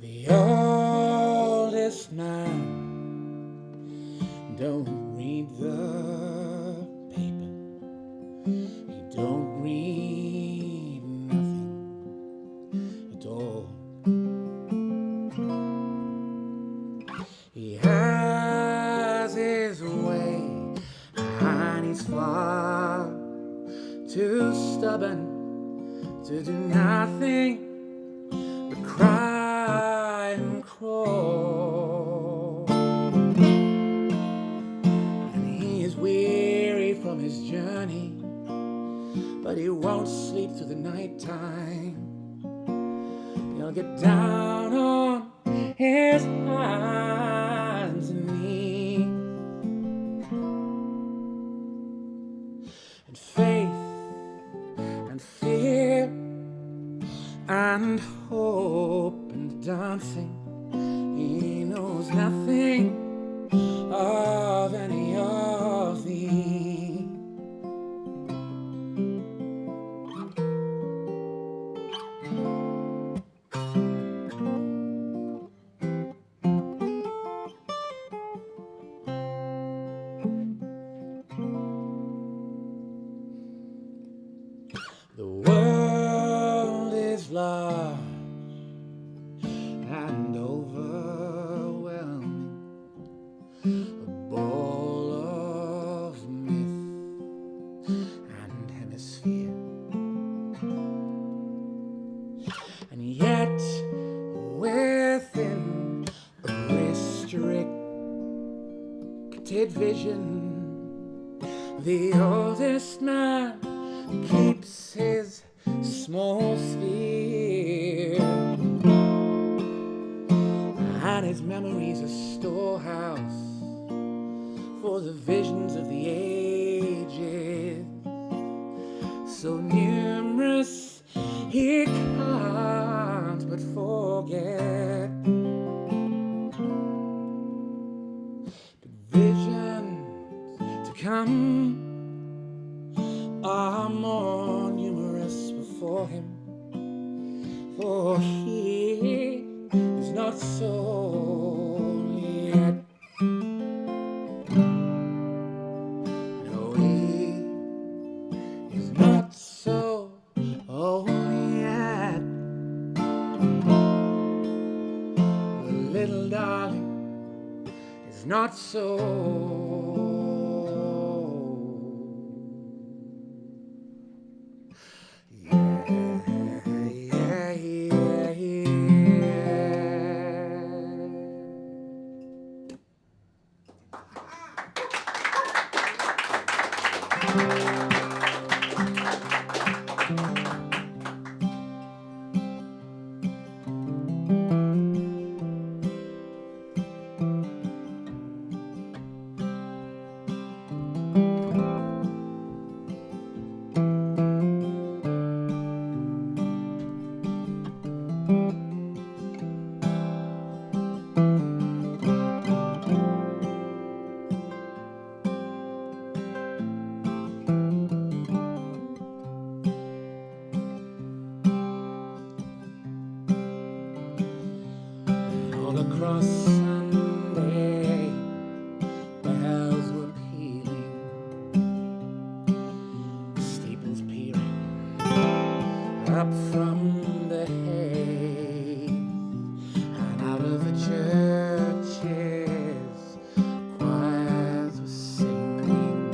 The oldest man don't read the paper. He don't read nothing at all. He has his way, and he's far too stubborn to do nothing but cry and crawl. And he is weary from his journey, but he won't sleep through the night time. He'll get down on his hands and knees, and faith and fear and hope and dancing. He knows nothing of any of these. The world is large and overwhelming, a ball of myth and hemisphere. And yet within a restricted vision, the oldest man keeps his small sphere, and his memory's a storehouse for the visions of the ages, so numerous he can't but forget. But visions to come are more numerous before him, for he is not sold yet. No, he is not so old yet. The little darling is not so. All across Sunday, bells were pealing, steeples peering up from the hay, and out of the churches, choirs were singing,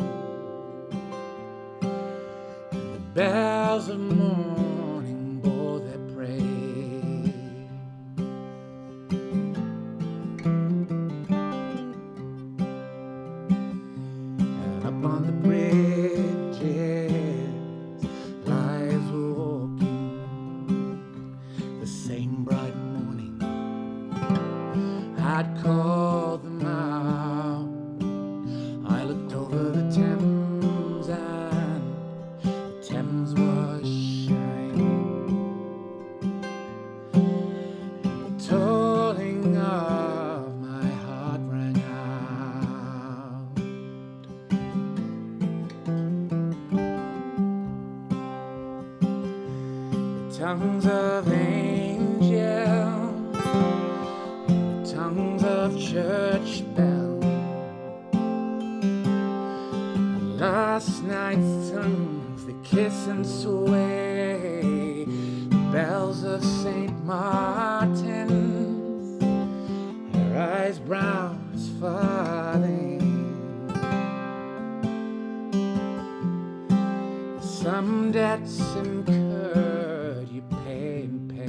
and the bells of morning bore their praise. On the bridges, lives tongues of angels, the tongues of church bells. Last night's tongues, they kiss and sway, bells of St. Martin's, her eyes brown as farthing. Some debts incurred, you pay and pay.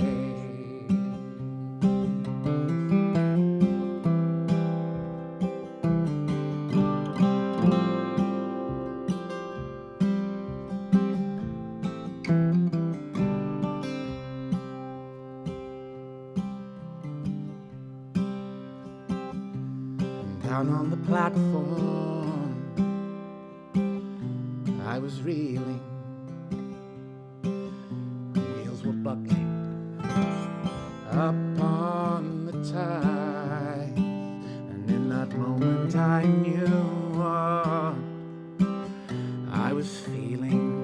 And down on the platform, I was reeling. Buckling up on the tide, and in that moment I knew what I was feeling.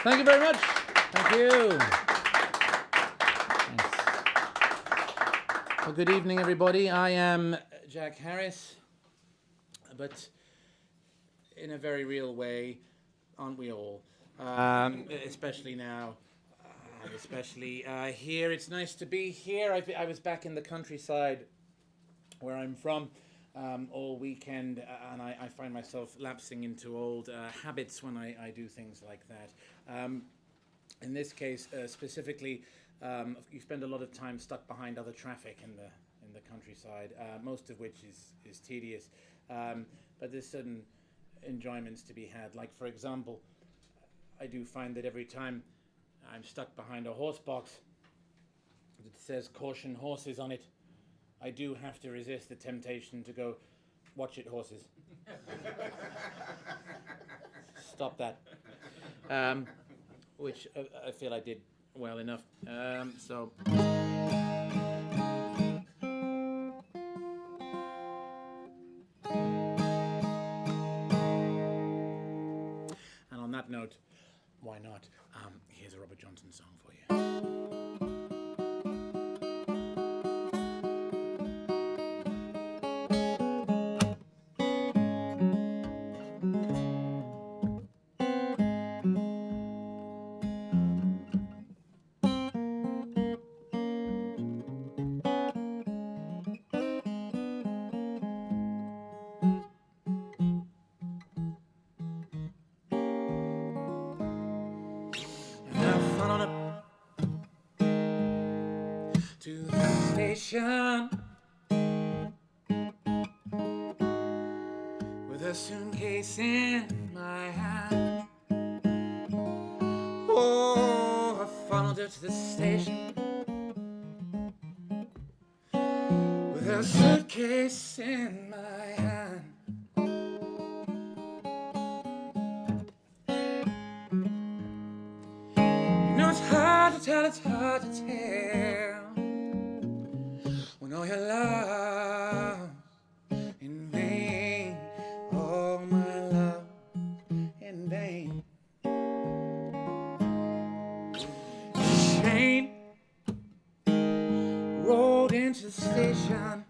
Thank you very much. Thank you. Thanks. Well, good evening, everybody. I am Jack Harris, but in a very real way, aren't we all? Especially now, especially here. It's nice to be here. I was back in the countryside where I'm from all weekend, and I find myself lapsing into old habits when I do things like that. In this case, specifically, you spend a lot of time stuck behind other traffic in the countryside, most of which is tedious. But there's certain enjoyments to be had. Like, for example, I do find that every time I'm stuck behind a horse box that says "Caution Horses" on it, I do have to resist the temptation to go, "Watch it, horses." Stop that. Which I feel I did well enough. So. And on that note, why not? Here's a Robert Johnson song for you. To the station with a suitcase in my hand. Oh, I followed her to the station with a suitcase in my hand. You know it's hard to tell, it's hard to tell when all your love in vain, all my love in vain. Train rolled into the station.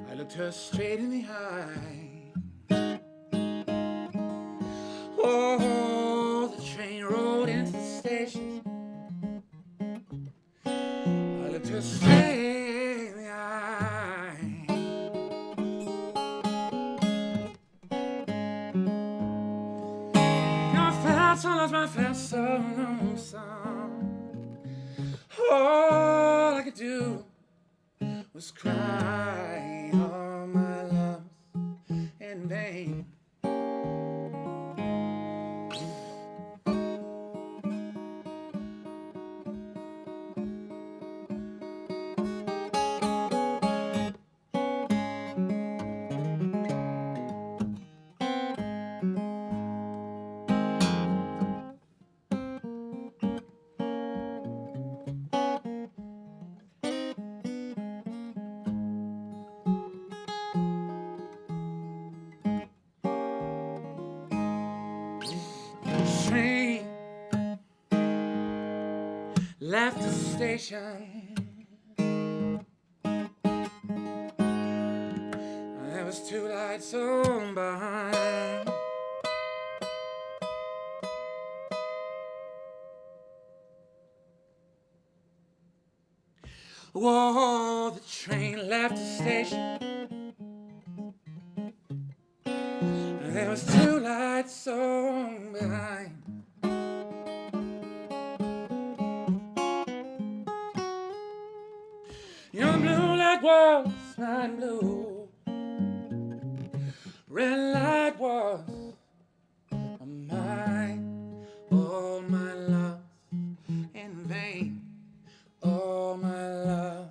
I looked her straight in the eye. Oh, the train rolled into the station. I looked her straight in the eye. Now I felt so lost, I felt so lonesome. All I could do was cry all my loves in vain. left the station. There was 2 lights on behind. Whoa, the train left the station. There was 2 lights on behind. Your blue light was mine blue. Red light was mine. All my love in vain. All my love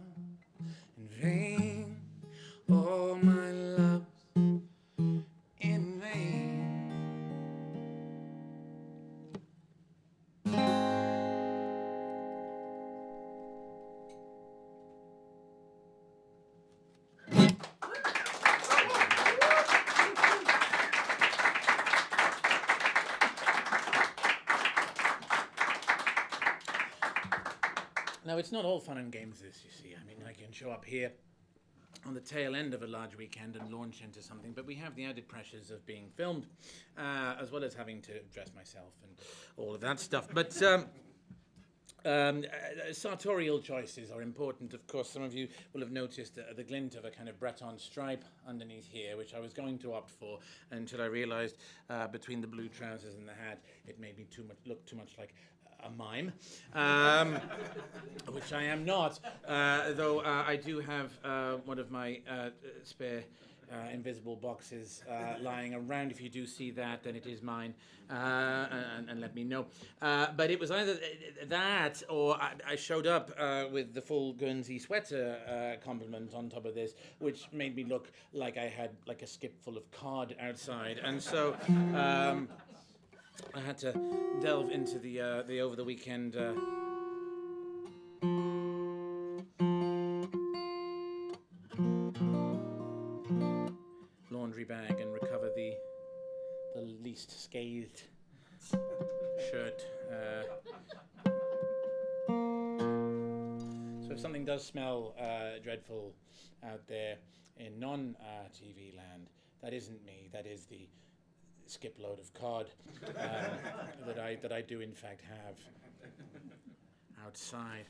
in vain. All my love in vain. Now, it's not all fun and games, this, you see. I mean, I can show up here on the tail end of a large weekend and launch into something, but we have the added pressures of being filmed, as well as having to dress myself and all of that stuff. But sartorial choices are important. Of course, some of you will have noticed the glint of a kind of Breton stripe underneath here, which I was going to opt for until I realized between the blue trousers and the hat, it made me look too much like a mime, which I am not, though I do have one of my spare invisible boxes lying around. If you do see that, then it is mine, and let me know. But it was either that or I showed up with the full Guernsey sweater compliment on top of this, which made me look like I had like a skip full of cod outside, and so I had to delve into the over the weekend laundry bag and recover the least scathed shirt. So if something does smell dreadful out there in non-TV land, that isn't me. That is the skip load of cod that I do in fact have outside.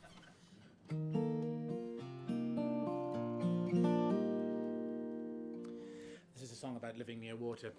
This is a song about living near water.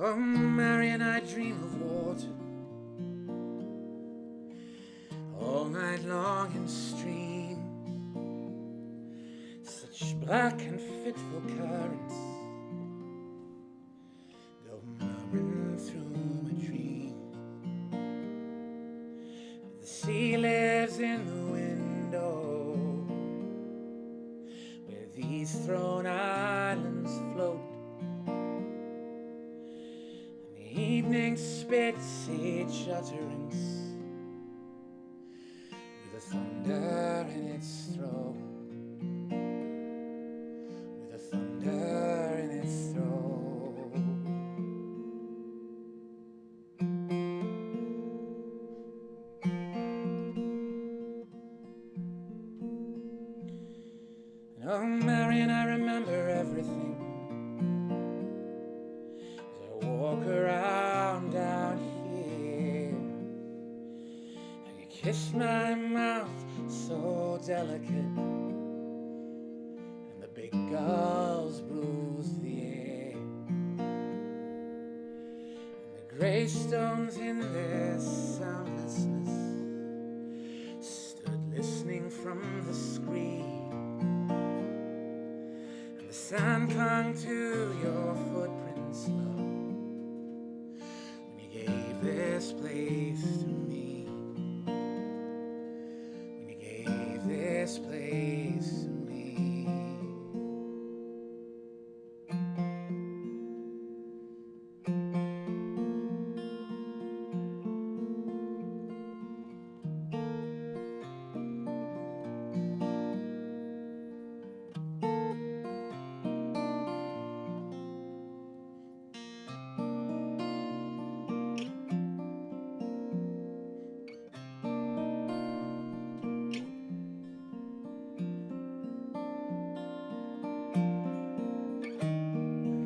Oh, Mary and I dream of water all night long in streams, such black and fitful currents go murmuring through my dreams. The sea lives in the window where these thrown islands float. Evening spits its utterance with a thunder in its throat, with a thunder in its throat. And oh, Marion, I remember everything as I walk around down here. And you kiss my mouth so delicate, and the big gulls bruise the air, and the grey stones in their soundlessness stood listening from the screen. The sand clung to your footprints, love, when you gave this place to me, when you gave this place to me.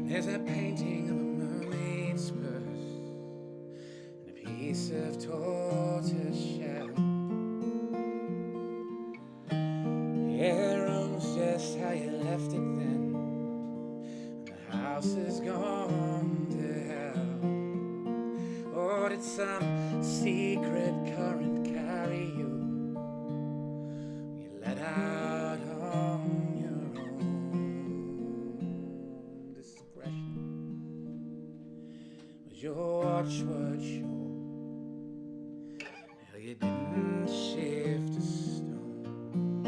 There's a painting of a mermaid's purse and a piece of tortoise shell. Yeah, the room's just how you left it then, and the house is gone to hell. Or did some secret current carry you? You let out on your own. Discretion was your watchword, sure. Hell, you didn't shift a stone.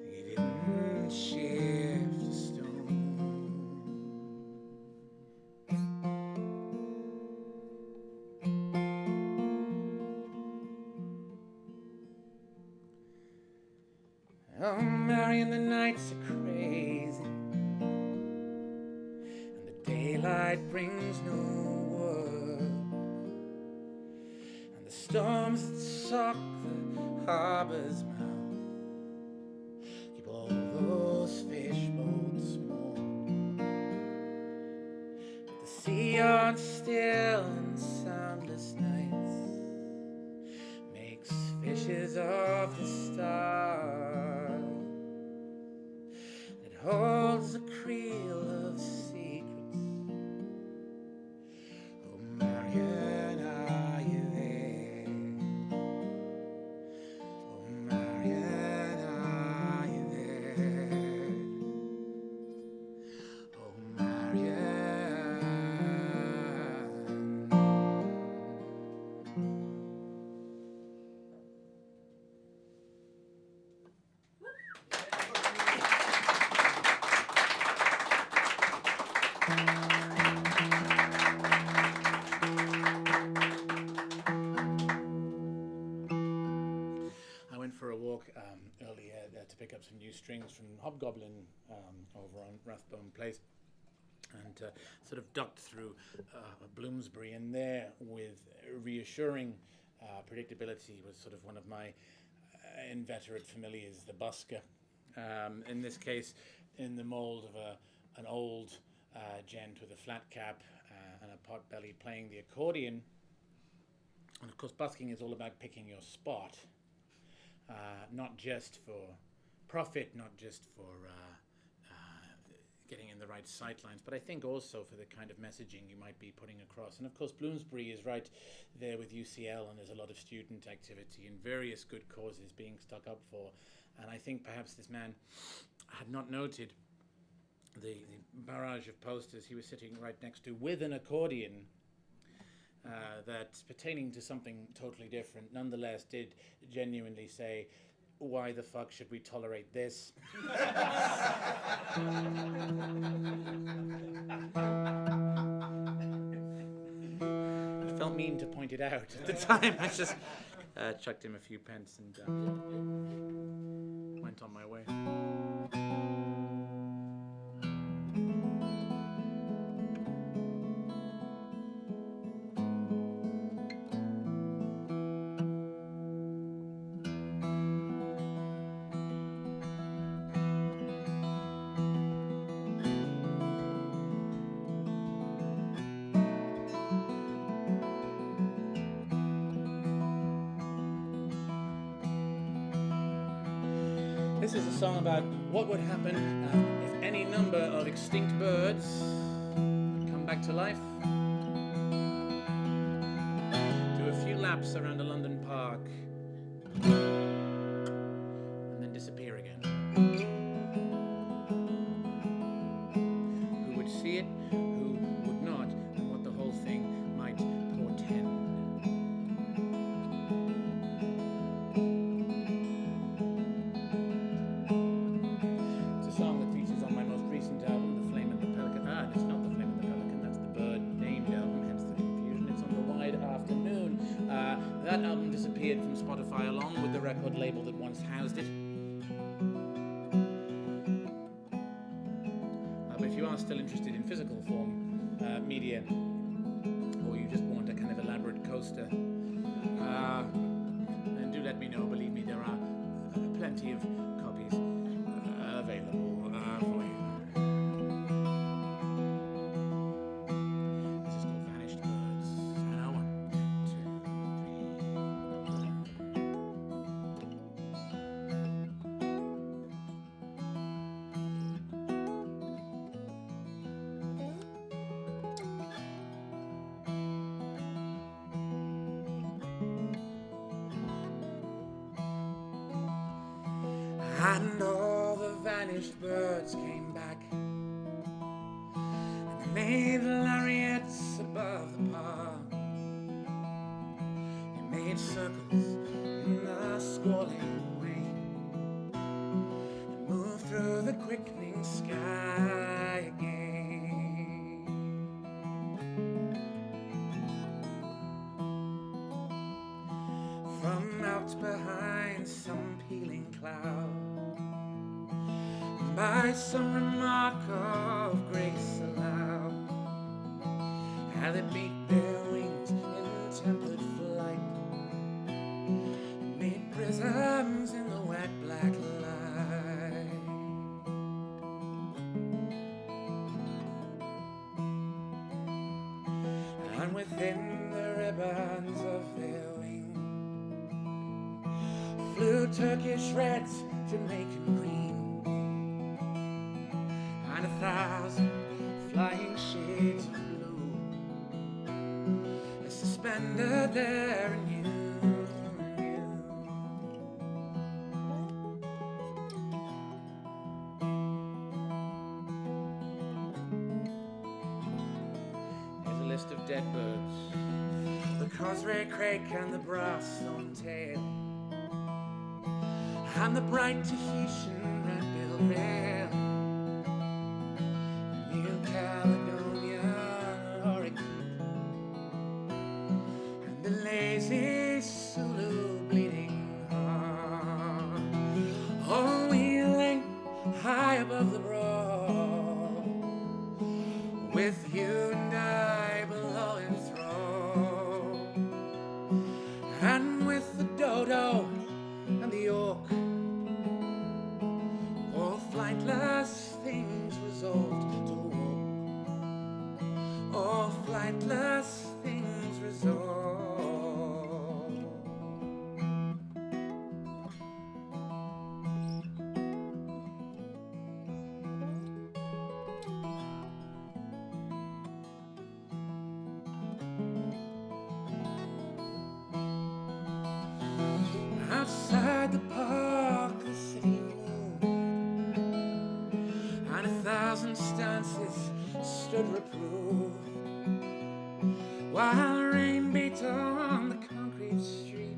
You didn't shift a stone. Oh, Marion, the nights are crazy, and the daylight brings no word, and the storms that sock the harbor's mouth keep all those fish boats moored. But the sea on still and soundless nights makes fishes of the stars. It holds a creel of secrets. Oh, Marion, are you there? Oh, Marion, are you there? Oh, Marion. I went for a walk earlier to pick up some new strings from Hobgoblin over on Rathbone Place, and sort of ducked through Bloomsbury, and there, with reassuring predictability, was sort of one of my inveterate familiars, the busker. In this case, in the mould of an old gent with a flat cap and a pot belly playing the accordion. And of course, busking is all about picking your spot, not just for profit, not just for getting in the right sight lines, but I think also for the kind of messaging you might be putting across. And of course, Bloomsbury is right there with UCL, and there's a lot of student activity and various good causes being stuck up for. And I think perhaps this man had not noted the barrage of posters he was sitting right next to with an accordion that, pertaining to something totally different, nonetheless did genuinely say, why the fuck should we tolerate this? It felt mean to point it out at the time. I just chucked him a few pence and went on my way. This is a song about what would happen if any number of extinct birds come back to life, do a few laps around a London park, and then disappear again. Who would see it, who would not, and what the whole thing might portend. disappeared from Spotify along with the record label that once housed it. But if you are still interested in physical form media, or you just want a kind of elaborate coaster, then do let me know. Believe me, there are plenty of copies available for you. This is called Vanished Birds. And 1, 2, 3. And all the vanished birds came back, and they made lariats above the park. They made circles in the squalling rain and moved through the quickening sky again. From out behind some peeling cloud, by some remark of grace aloud, how they beat their wings in tempered flight, made prisms in the wet black light. And within the ribbons of their wings flew Turkish reds, Jamaican greens, and 1,000 flying shades of blue, suspended there in you. Here's a list of dead birds: the cosray crake and the brass-thorn tail, and the bright Tahitian red-billed rail, New Caledonia lorikeet, and the lazy Sulu bleeding heart, all wheeling high above the broad, with you and I below in thrall, and with the dodo and the orc, all flightless things resolved to walk, all flightless things resolved. Outside the park, the city moved, and 1,000 stances stood reproved, while rain beat on the concrete street,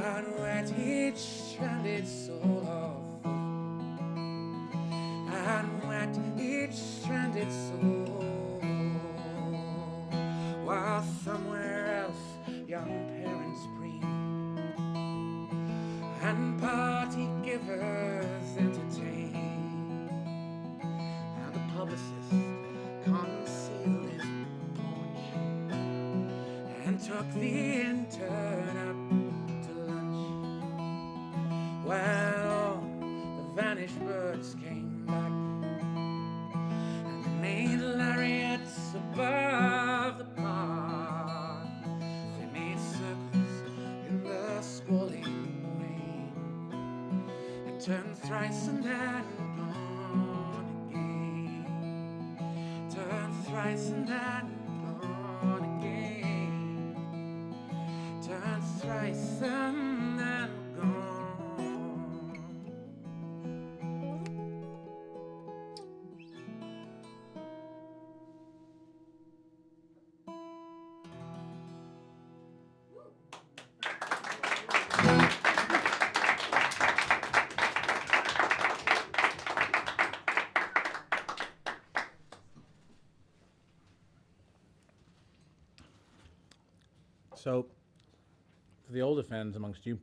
and wet each stranded soul of foot, and wet each stranded soul, while somewhere else young parents preen, and party givers entertain, and the publicist concealed his paunch and took the intern out to lunch. Well, the vanished birds came back, and they made lariats above the park. They made circles in the squalling rain, and turned thrice and then gone again, turned thrice and then gone again, turned thrice and then gone. So For the older fans amongst you,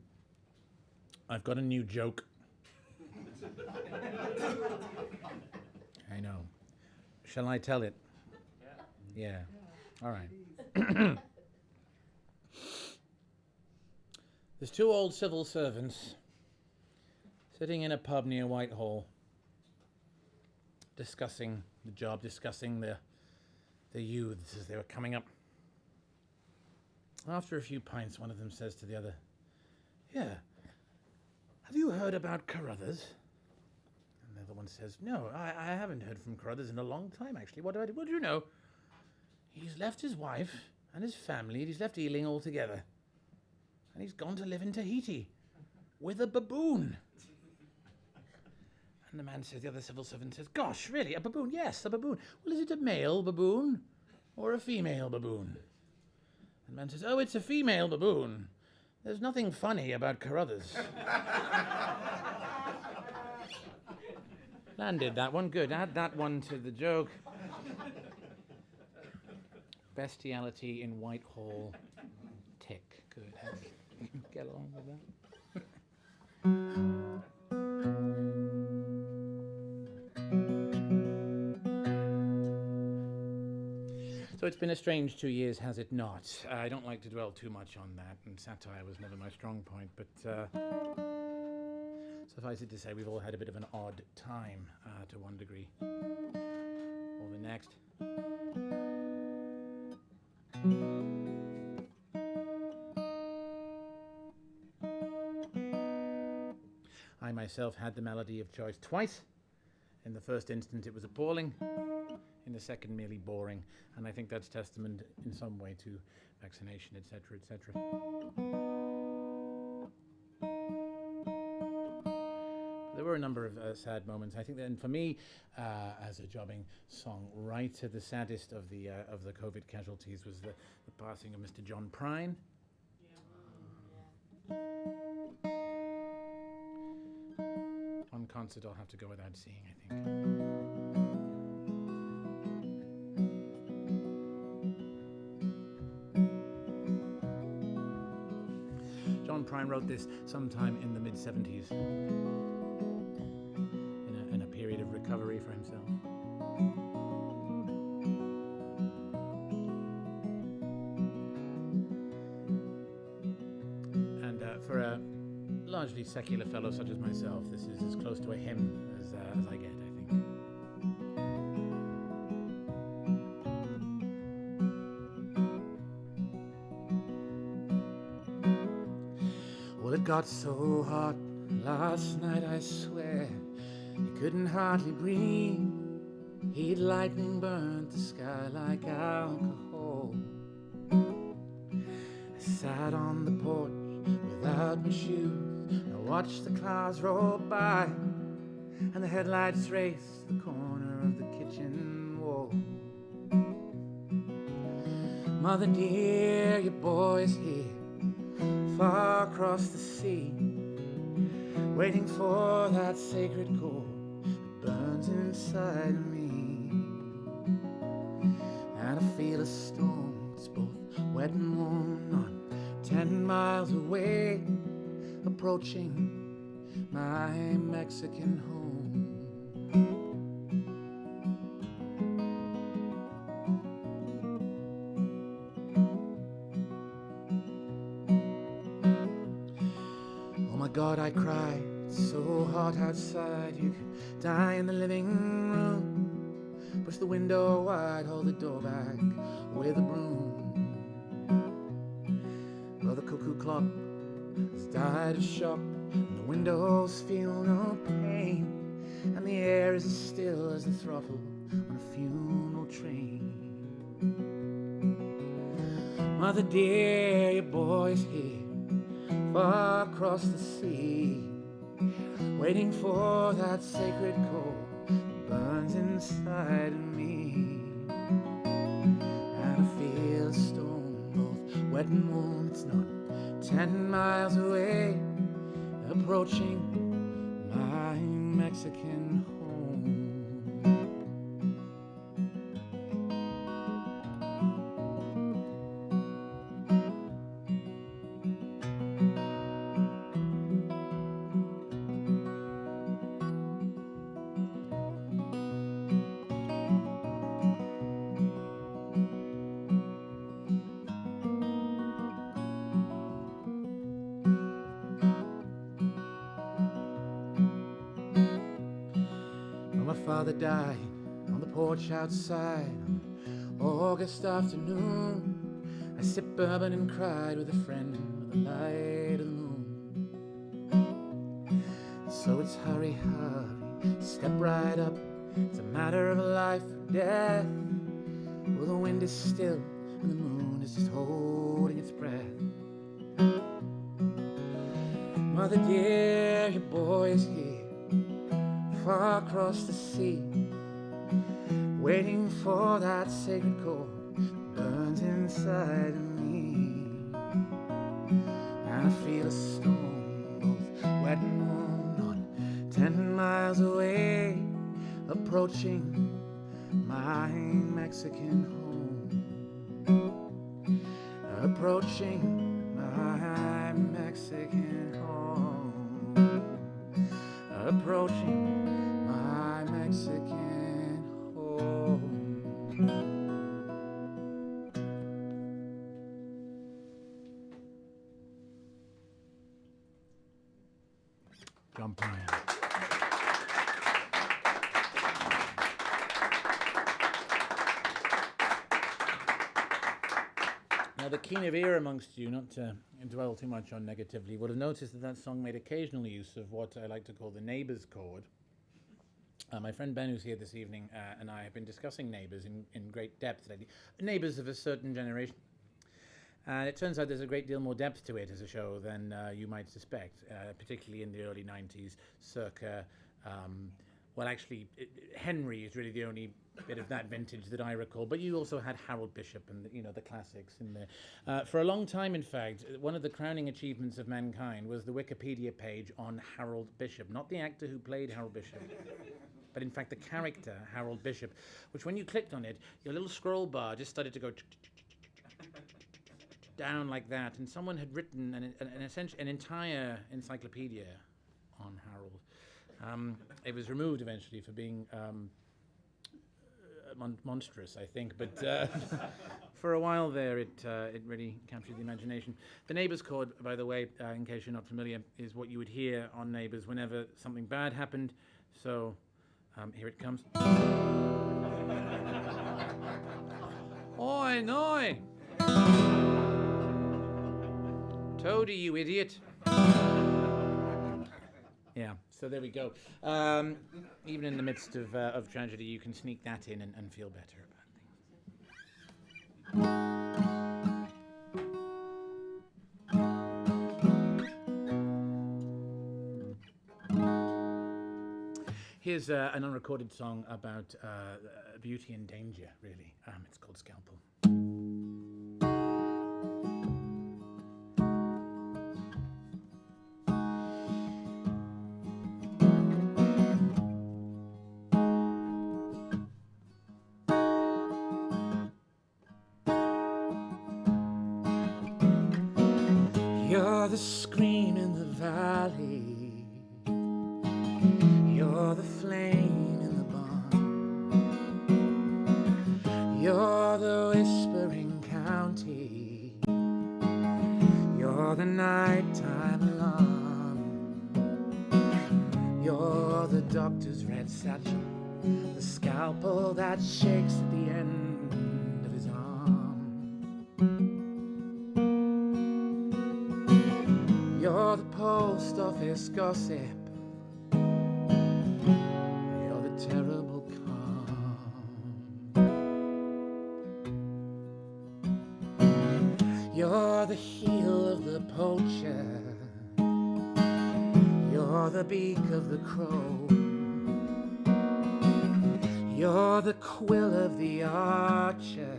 I've got a new joke. I know. Shall I tell it? Yeah. All right. There's two old civil servants sitting in a pub near Whitehall, discussing the job, discussing the youths as they were coming up. After a few pints, one of them says to the other, "Yeah, have you heard about Carruthers?" And the other one says, "No, I haven't heard from Carruthers in a long time, actually. What about it? Well, do you know, he's left his wife and his family, and he's left Ealing altogether. And he's gone to live in Tahiti with a baboon." And the man says, the other civil servant says, "Gosh, really, a baboon?" "Yes, a baboon." "Well, is it a male baboon or a female baboon?" And the man says, "Oh, it's a female baboon. There's nothing funny about Carruthers." Landed that one. Good. Add that one to the joke. Bestiality in Whitehall. Tick. Good. Get along with that. So it's been a strange 2 years, has it not? I don't like to dwell too much on that, and satire was never my strong point, but suffice it to say we've all had a bit of an odd time to one degree or the next. I myself had the malady of choice twice. In the first instance, it was appalling. In the second, merely boring. And I think that's testament in some way to vaccination, etc., etc. There were a number of sad moments. I think that, and for me, as a jobbing songwriter, the saddest of the COVID casualties was the passing of Mr. John Prine. One concert I'll have to go without seeing, I think. John Prine wrote this sometime in the mid-70s, in a period of recovery for himself. And for a largely secular fellow such as myself, this is as close to a hymn as I get, I think. Well, it got so hot last night, I swear, you couldn't hardly breathe. Heat lightning burnt the sky like alcohol. I sat on the porch without my shoes. I watched the clouds roll by, and the headlights raced the corner of the kitchen wall. Mother dear, your boy is here, far across the sea, waiting for that sacred core that burns inside of me. And I feel a storm, it's both wet and warm, not 10 miles away, approaching my Mexican home. Oh my God, I cried, it's so hot outside, you could die in the living room. Push the window wide, hold the door back with a broom. Well, the cuckoo clock has died of shock, and the windows feel no pain, and the air is as still as the throttle on a funeral train. Mother dear, your boy's here, far across the sea, waiting for that sacred coal that burns inside of me. And I feel a storm, both wet and warm, it's not 10 miles away, approaching my Mexican home. My father died on the porch outside on an August afternoon. I sipped bourbon and cried with a friend by the light of the moon. So it's hurry, hurry, step right up. It's a matter of life or death. Well, the wind is still and the moon is just holding its breath. Mother dear, your boy is here, far across the sea, waiting for that sacred core that burns inside of me. And I feel a storm, both wet and warm, not 10 miles away, approaching my Mexican home. Approaching my Mexican home. Approaching my Mexican home. John Bryan. Now, the keen of ear amongst you, not to dwell too much on negatively, would have noticed that that song made occasional use of what I like to call the neighbours chord. My friend Ben, who's here this evening, and I have been discussing neighbours in great depth lately. Neighbours of a certain generation. And it turns out there's a great deal more depth to it as a show than you might suspect, particularly in the early 90s, circa... well, actually, Henry is really the only bit of that vintage that I recall. But you also had Harold Bishop and the classics in there. For a long time, in fact, one of the crowning achievements of mankind was the Wikipedia page on Harold Bishop, not the actor who played Harold Bishop, but in fact the character Harold Bishop, which when you clicked on it, your little scroll bar just started to go down like that, and someone had written an entire encyclopedia on Harold. It was removed eventually for being monstrous, I think, but for a while there it really captured the imagination. The Neighbours chord, by the way, in case you're not familiar, is what you would hear on Neighbours whenever something bad happened. So here it comes. Oi, noi! Toady, you idiot! Yeah, so there we go. Even in the midst of tragedy, you can sneak that in and feel better about things. Here's an unrecorded song about beauty and danger, really. It's called Scalpel. You're the scream in the valley. You're the flame in the barn. You're the whispering county. You're the nighttime alarm. You're the doctor's red satchel, the scalpel that shakes at the end of his arm. You're the post office gossip. You're the terrible calm. You're the heel of the poacher. You're the beak of the crow. You're the quill of the archer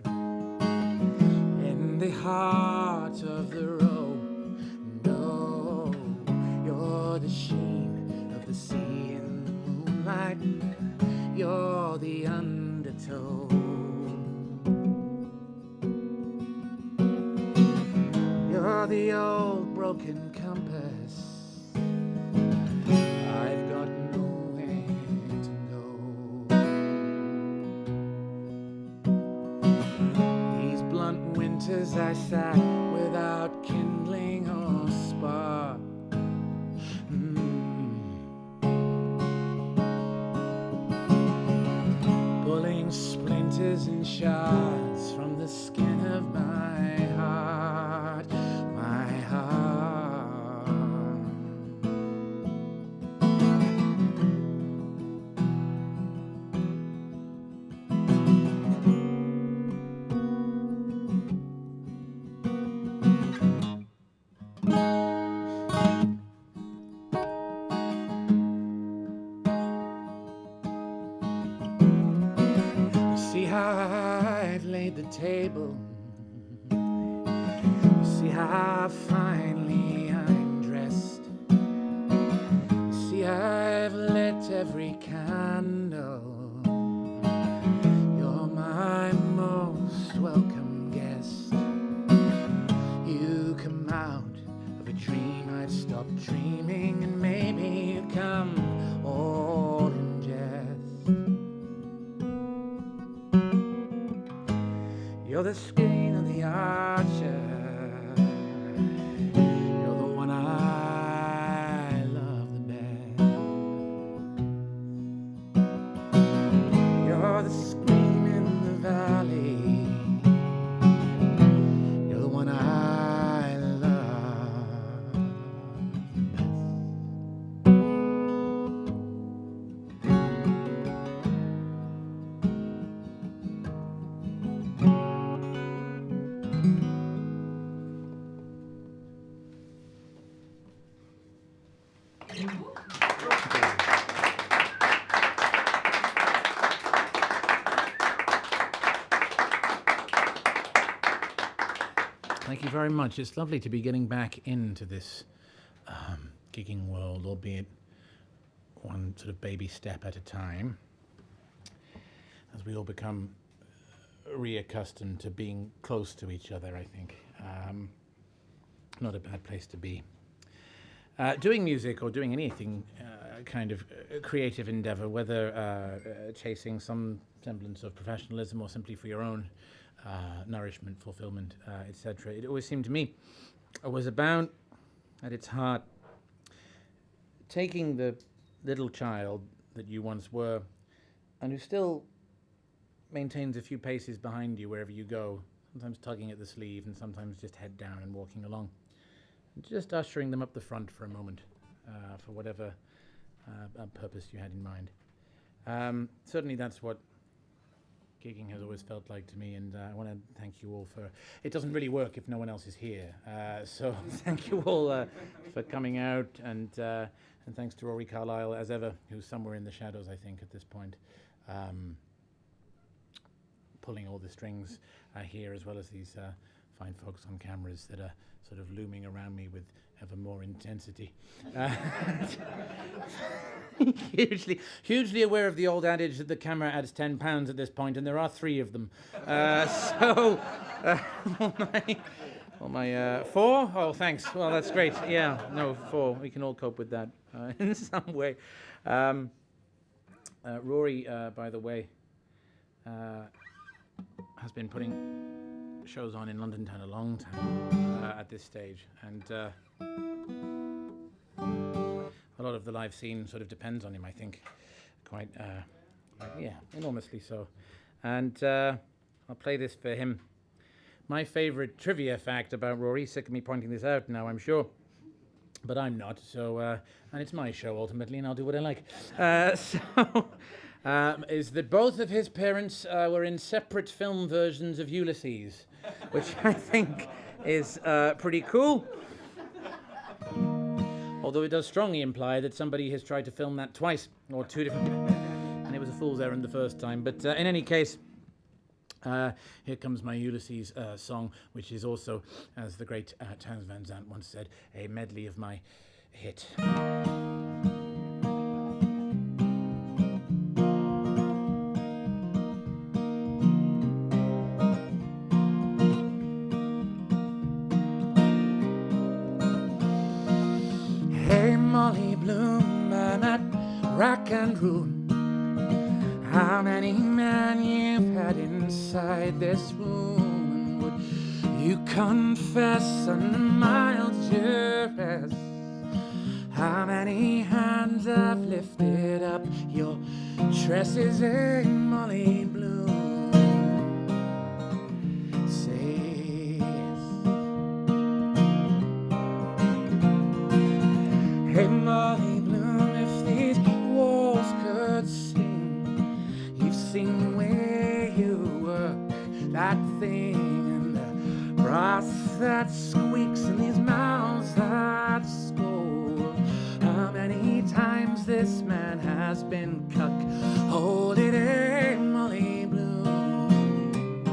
in the heart of the row. No, you're the sheen of the sea in the moonlight. You're the undertow. You're the old broken compass. I've got nowhere to go. These blunt winters I sat without kindling or spark. picking splinters and shards from the skin of my heart, my heart. See how I've laid the table. See how finely I'm dressed. See I've lit every candle. You're my most welcome guest. You come out of a dream I'd stopped dreaming, and maybe you come all in jest. You're the skein of the archer. You're the one I love the best. You're the scream in the valley. You're the one I love Thank you very much. It's lovely to be getting back into this gigging world, albeit one sort of baby step at a time, as we all become reaccustomed to being close to each other, I think. Not a bad place to be. Doing music or doing anything kind of creative endeavor, whether chasing some semblance of professionalism or simply for your own nourishment, fulfillment, etc. It always seemed to me it was about, at its heart, taking the little child that you once were and who still maintains a few paces behind you wherever you go, sometimes tugging at the sleeve and sometimes just head down and walking along, and just ushering them up the front for a moment for whatever purpose you had in mind. Certainly that's what gigging has always felt like to me, and I want to thank you all for... It doesn't really work if no one else is here, so thank you all for coming out, and thanks to Rory Carlyle, as ever, who's somewhere in the shadows, I think, at this point, pulling all the strings here, as well as these fine folks on cameras that are sort of looming around me with ever more intensity. Hugely aware of the old adage that the camera adds 10 pounds at this point, and there are 3 of them. My 4? Oh, thanks. Well, that's great. Yeah, no, 4. We can all cope with that in some way. Rory, by the way, has been putting shows on in London Town a long time at this stage, and a lot of the live scene sort of depends on him, I think, quite, enormously so. And I'll play this for him. My favourite trivia fact about Rory, sick of me pointing this out now, I'm sure, but I'm not, so, and it's my show ultimately, and I'll do what I like. Is that both of his parents were in separate film versions of Ulysses, which I think is pretty cool. Although it does strongly imply that somebody has tried to film that twice, or 2 different, and it was a fool's errand the first time. But in any case, here comes my Ulysses song, which is also, as the great Townes Van Zandt once said, a medley of my hit. Hey, Molly Bloom, I'm at Rack and Ruin. How many men you've had inside this room? Would you confess under mild duress? How many hands hands have lifted up your tresses, a Molly Bloom. Say yes. Hey Molly Bloom, if these walls could sing, you've seen where you work that thing, and the brass that squeaks and these mouths that scold. How many times this man has been cuck? Hold it, a Molly Bloom,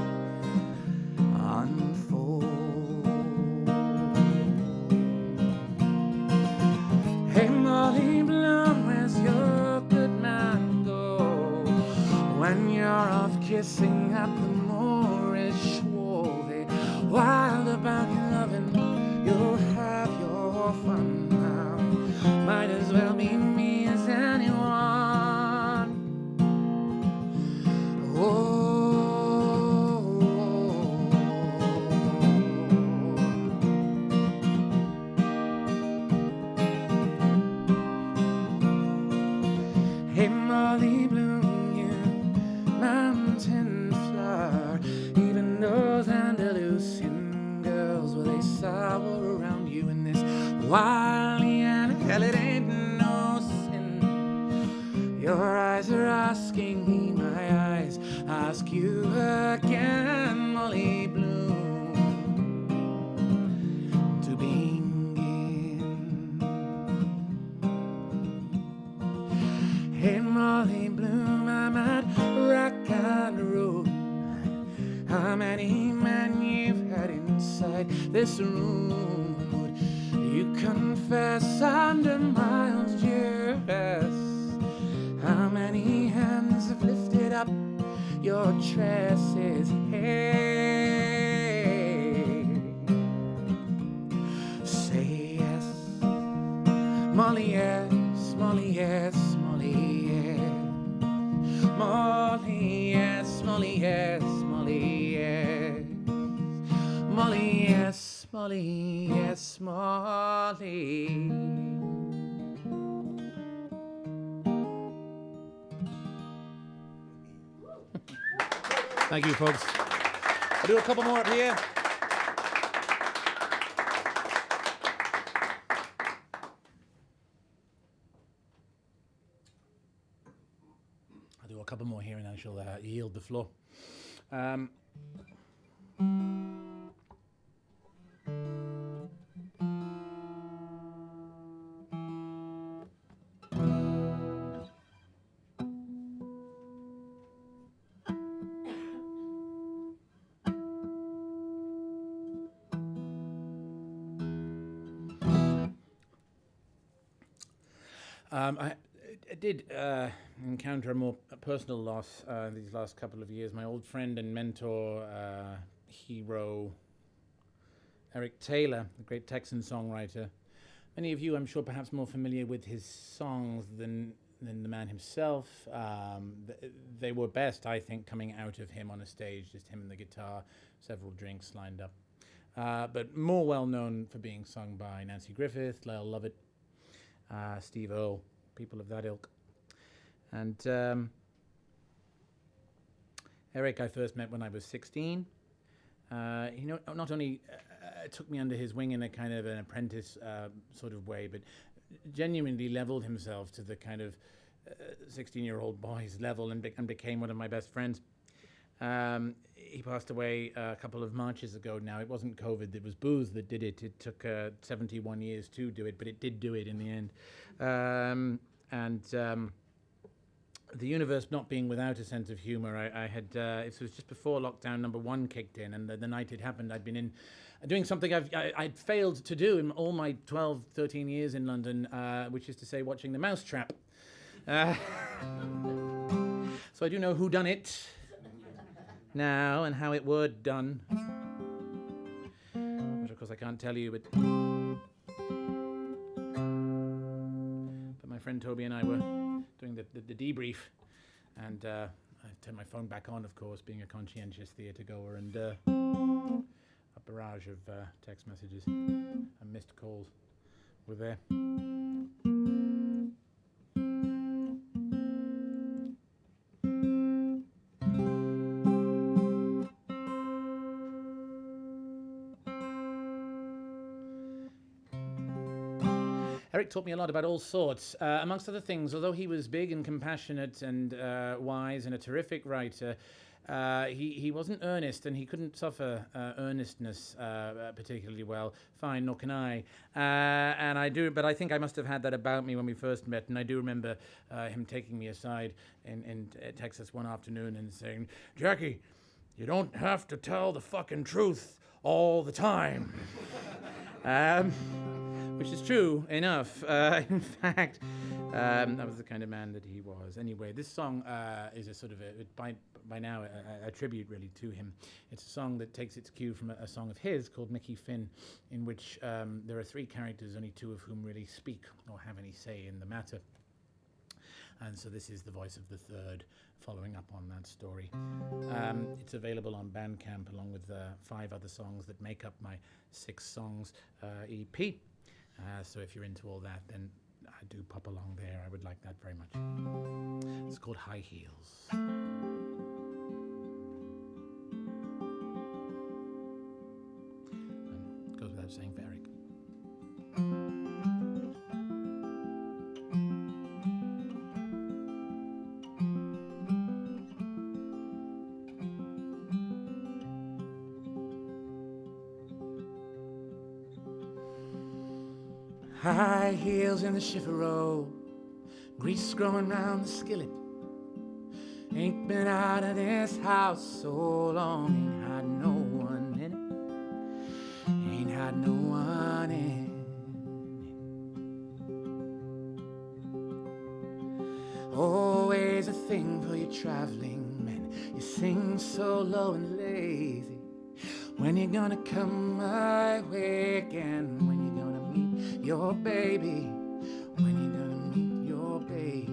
unfold. Hey Molly Bloom, where's your good man go when you're off kissing at the Moorish wall? They wild about your loving, you'll have your fun now. Might as well be me as anyone. Oh. Hey Molly Bloom, you mountain flower, even those Andalusian girls, well, they sour around you in this wild and hell, it ain't no sin. Your eyes are asking me, my eyes ask you again, Molly Bloom, to begin. Hey Molly Bloom, I'm at rock and roll. How many men you've had inside this room would you confess under Miles' duress? How many hands have lifted up your tresses? Hey, say yes, Molly, yes, Molly, yes, Molly, yes, Molly, yes, Molly, yes, Molly, yes, Molly, yes, Molly, yes, Molly. Thank you, folks. I'll do a couple more up here. I'll do a couple more here and I shall yield the floor. I did encounter a more personal loss these last couple of years. My old friend and mentor, hero, Eric Taylor, the great Texan songwriter. Many of you, I'm sure, perhaps more familiar with his songs than the man himself. They were best, I think, coming out of him on a stage, just him and the guitar, several drinks lined up. But more well known for being sung by Nancy Griffith, Lyle Lovett, Steve Earle, people of that ilk. And Eric I first met when I was 16. He not only took me under his wing in a kind of an apprentice sort of way, but genuinely leveled himself to the kind of 16-year-old boy's level and became one of my best friends. He passed away a couple of Marches ago now. It wasn't COVID, it was booze that did it. It took 71 years to do it, but it did do it in the end. The universe not being without a sense of humor, I had, it was just before lockdown number 1 kicked in, and the night it happened, I'd been in doing something I'd failed to do in all my 12, 13 years in London, which is to say watching The Mousetrap. So I do know who done it now and how it were done, which of course I can't tell you, but my friend Toby and I were doing the debrief, and I turned my phone back on, of course, being a conscientious theatre goer, and a barrage of text messages and missed calls were there. Eric taught me a lot about all sorts. Amongst other things, although he was big and compassionate and wise and a terrific writer, he wasn't earnest, and he couldn't suffer earnestness particularly well. Fine, nor can I. And I do, but I think I must have had that about me when we first met. And I do remember him taking me aside in Texas one afternoon and saying, "Jackie, you don't have to tell the fucking truth all the time." Which is true enough. In fact, that was the kind of man that he was. Anyway, this song is a sort of by now a tribute really to him. It's a song that takes its cue from a song of his called Mickey Finn, in which there are three characters, only two of whom really speak or have any say in the matter. And so this is the voice of the third, following up on that story. It's available on Bandcamp along with 5 other songs that make up my 6 songs EP. So if you're into all that, then I do pop along there. I would like that very much. It's called High Heels. And goes without saying for Eric. High heels in the chifferow, grease growing round the skillet. Ain't been out of this house so long, ain't had no one in it, ain't had no one in it. Always a thing for you traveling men, you sing so low and lazy. When you gonna come my way again? When you gonna meet your baby? When you gonna meet your baby?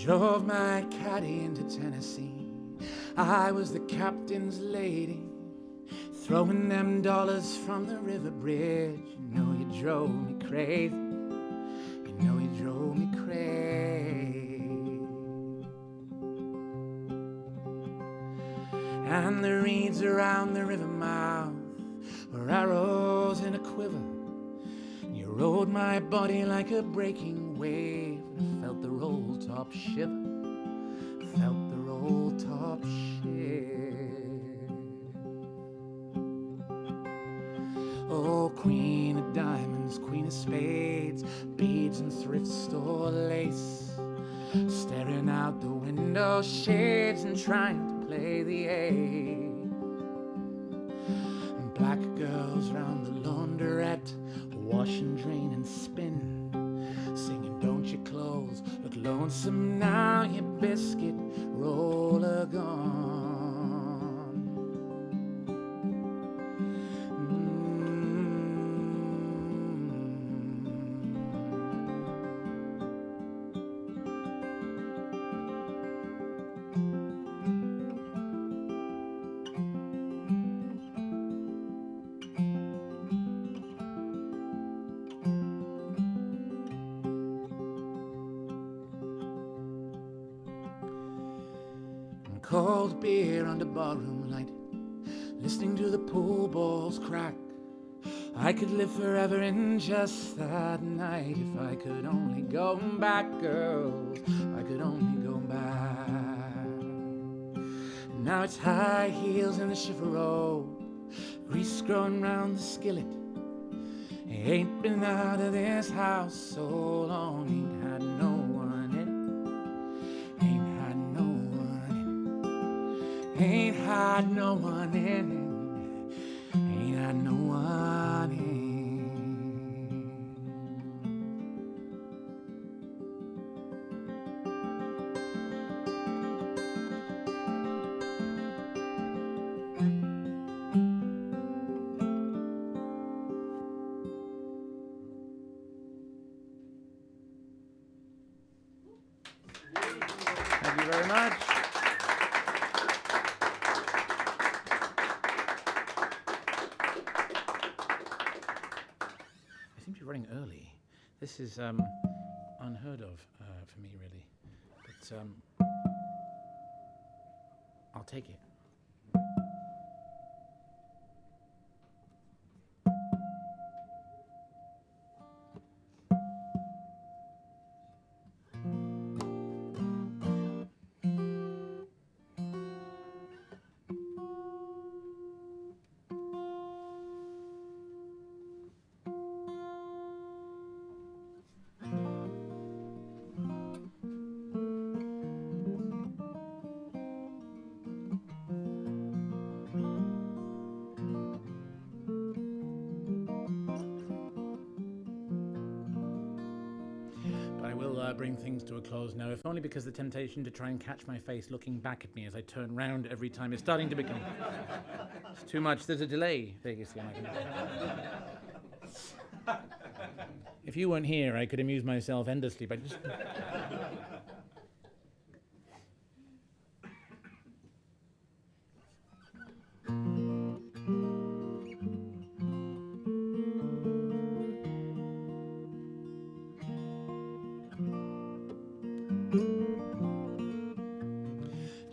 Drove my caddy into Tennessee. I was the captain's lady, throwing them dollars from the river bridge. You know you drove me crazy. You know you drove me crazy. And the reeds around the river mouth were arrows in a quiver. You rode my body like a breaking wave. I felt the roll top shiver. Felt the roll top shiver. Oh, queen of diamonds, queen of spades, beads and thrift store lace, staring out the window shades and trying to play the aid. And black girls round the laundrette, wash and drain and spin, singing don't you close, look lonesome now, you biscuit roller gone. Cold beer under barroom light, listening to the pool balls crack. I could live forever in just that night if I could only go back, girls. I could only go back. And now it's high heels in the chifferow, grease growing round the skillet. Ain't been out of this house so long, ain't had no one in it, ain't had no one in it, ain't had no one in it, ain't had no one in it. Thank you very much. going early. This is unheard of for me, really. But I'll take it. Bring things to a close now, if only because the temptation to try and catch my face looking back at me as I turn round every time is starting to become it's too much. There's a delay, Vegas. If you weren't here, I could amuse myself endlessly by just...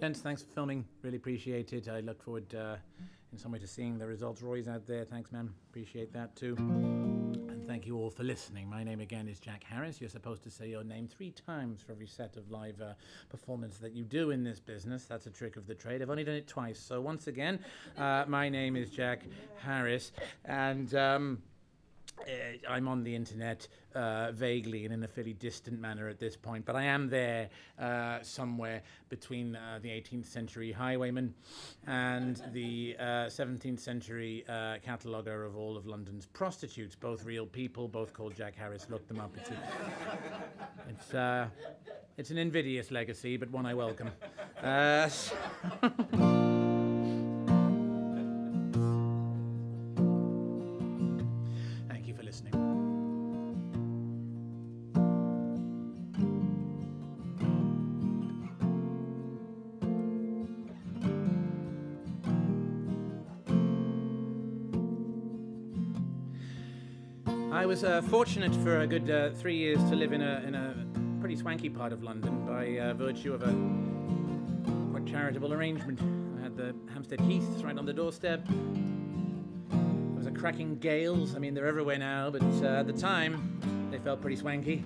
Gents, thanks for filming. Really appreciate it. I look forward in some way to seeing the results. Roy's out there. Thanks, man. Appreciate that too. And thank you all for listening. My name again is Jack Harris. You're supposed to say your name 3 times for every set of live performance that you do in this business. That's a trick of the trade. I've only done it twice. So once again, my name is Jack Harris. And... I'm on the internet vaguely and in a fairly distant manner at this point, but I am there somewhere between the 18th century highwayman and the 17th century cataloguer of all of London's prostitutes, both real people, both called Jack Harris. Look them up. It's an invidious legacy, but one I welcome. I was fortunate for a good 3 years to live in a pretty swanky part of London by virtue of a quite charitable arrangement. I had the Hampstead Heaths right on the doorstep. There was a cracking Gales. I mean, they're everywhere now, but at the time, they felt pretty swanky.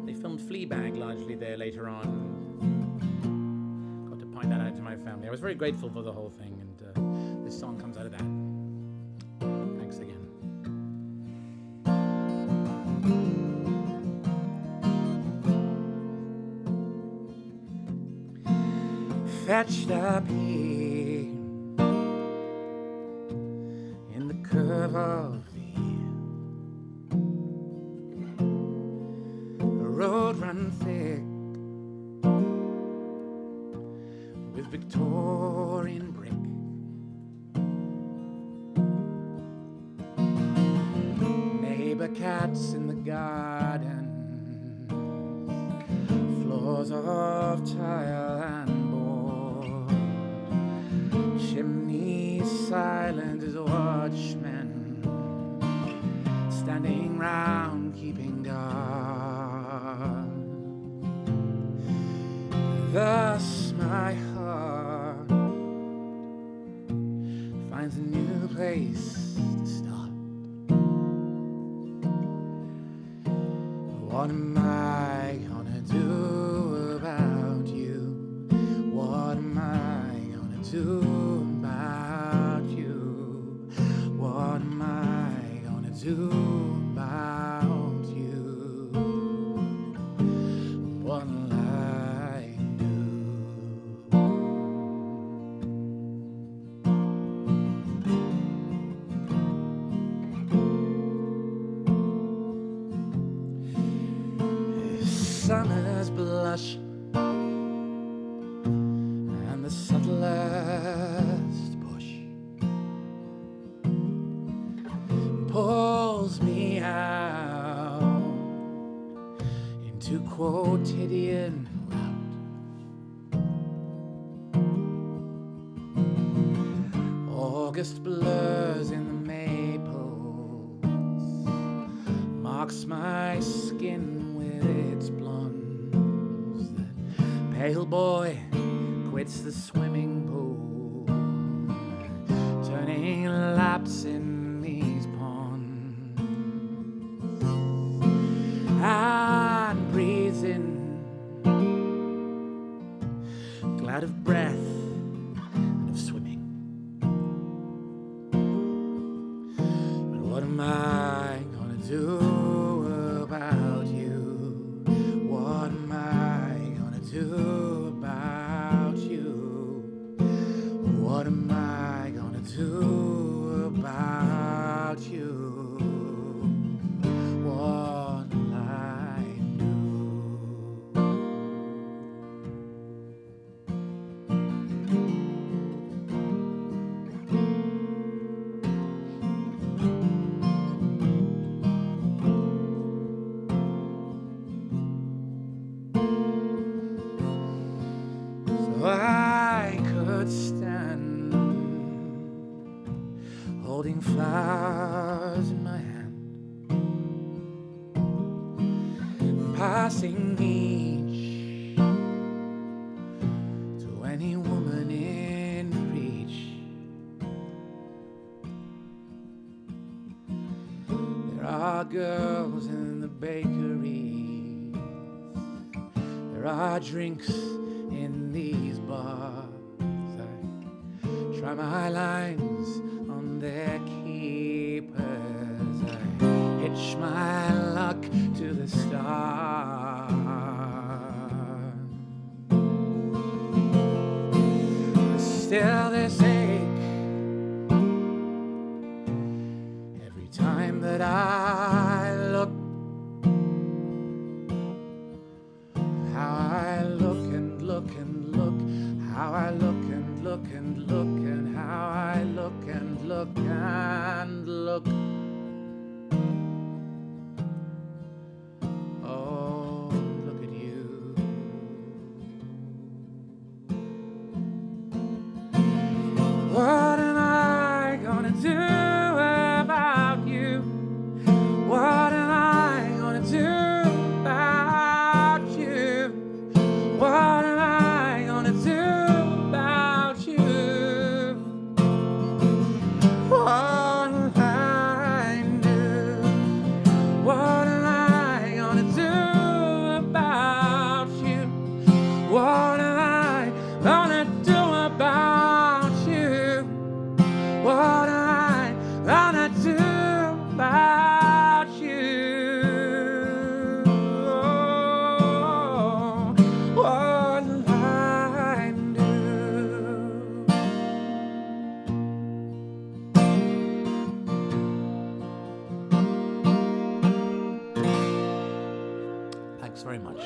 They filmed Fleabag largely there later on. Got to point that out to my family. I was very grateful for the whole thing, and this song comes out of that. Thanks again. Fetched up here in the curve of the year, the road run thick with Victorian brick. Neighbor cats in the garden, floors of tile and board, chimney silent as watchmen, standing round keeping guard. Thus my heart finds a new place to start. What am I gonna do about you? What am I gonna do about you? What am I gonna do about you? What'll I do? Summer's blush and the subtlest push pulls me out into quotidian route. August blurs in the maple, marks my skin with its blondes. That pale boy quits the swimming pool, turning laps in these ponds, and breathes in, glad of breath and of swimming. But what am I gonna do about you? What am I gonna do about you? What am I gonna do about you? What'll I do? So I could stand holding flowers in my hand, passing each to any woman in reach. There are girls in the bakeries, there are drinks in these bars. I try my lines on their keepers, I hitch my luck to the stars. But still this ache every time that I look, how I look and look and look, how I look and look and look, and how I look and look and look. Oh, look at you. What am I gonna do about you? What am I gonna do about you? What am I gonna do about you? What'll I do? What am I gonna do about you? What am I gonna do about you? What am I gonna do about you? Oh, what'll I do? Thanks very much.